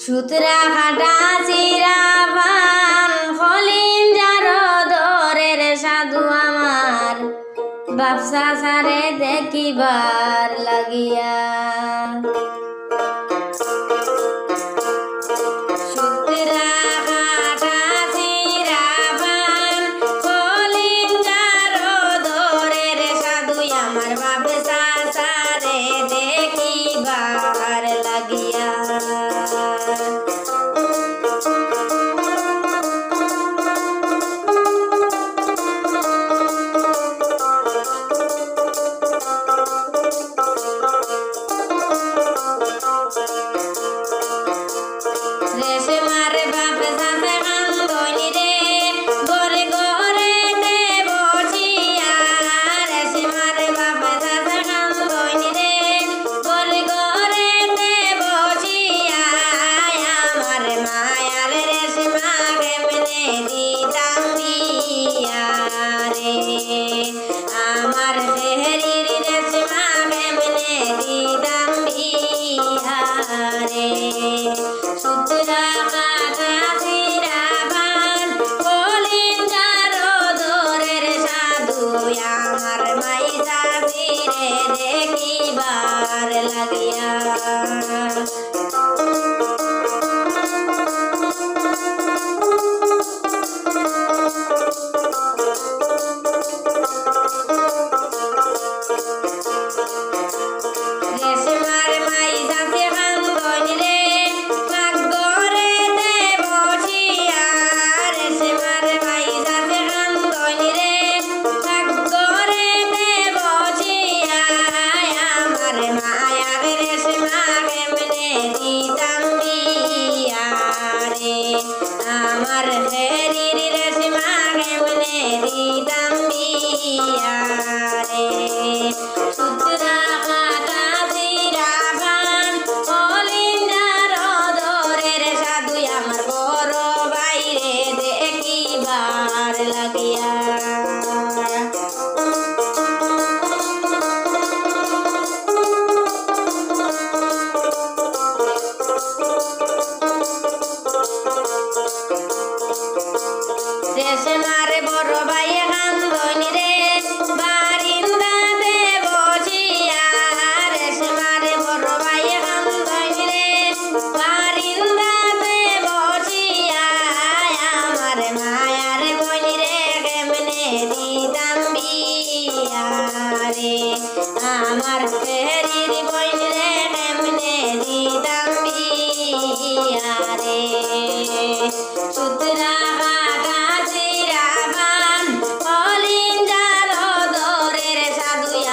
সুতরা খাটা চিরা পান খলিন যার দরের সাধু আমার বাপসা সারে দেখিবার লাগিয়া সুতরা খাটা চিরা পান খলিন যার দরের সাধু আমার বাপসা সারে দেখিবার লাগিয়া আমার হেরির রেশমা কেমনে দিদাম বিহারে সুতরা কাটা চিরা পান খলিন যার দরের সাধু আমার মাইসা চিরে দেখিবার লাগিয়া আমার হেরির রেশমা কেমনে দিদাম বিহারে সুতরা কাটা চিরা পান খলিন যার দরের সাধু আমার বড় বাইরে দেখিবার লাগিয়া রেশমার বড় ভাই কান্দনি রে বারিন্দাতে বসিয়া রেশমার বড় ভাই কান্দনি রে বারিন্দাতে বসিয়া আমার মায়ার বনি রে কেমনে দিদাম বিহারে আমার হেরির বনি রে কেমনে দিদাম বিহারে সুতরা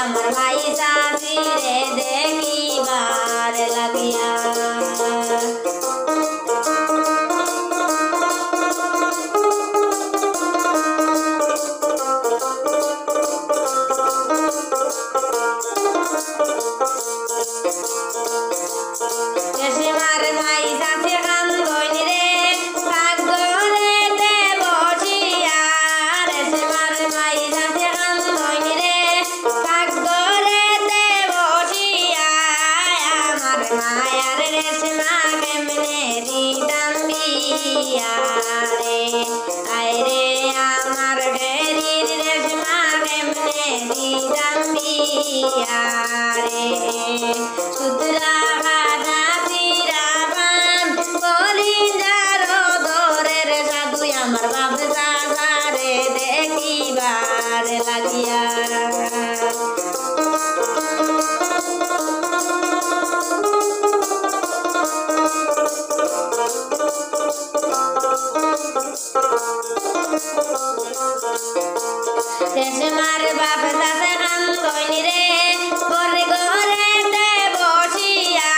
আমার মাইসা চিরে দেখিবার লাগিয়া রেশমার মাইসা কান্দনি রে কাগরেতে বসিয়া রেশমার মাইসা কান্দনি রে কাগরেতে বসিয়া আমার মায়ার রেশমা কেমনে দিদাম বিহারে আইরে আমার হেরির রেশমা কেমনে দিদাম বিহারে সুতরা কাটা চিরা পান খলিন যার দরের সাধু আমার বাপসা সারে দেখিবার লাগিয়া রেশমার বাপসা কান্দনি রে ঘরে ঘরেতে বসিয়া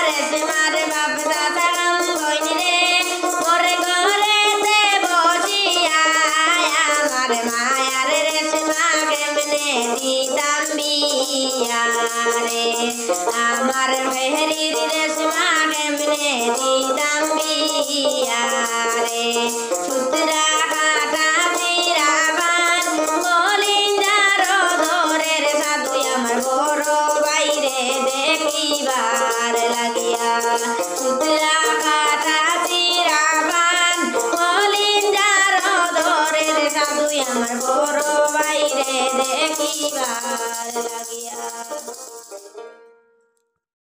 রেশমার বাপসা কান্দনি রে ঘরে ঘরেতে বসিয়া আমার মায়ার রেশমা কেমনে দিদাম বিহারে আমার হেরির রেশমা কেমনে দিদাম বিহারে সুতরা কাটা চিরা পান খলিন যার দরের সাধু আমার বড় বাইরে দেখিবার লাগিয়া সুতরা কাটা চিরাবান মলিন যার ধরে সাধু আমার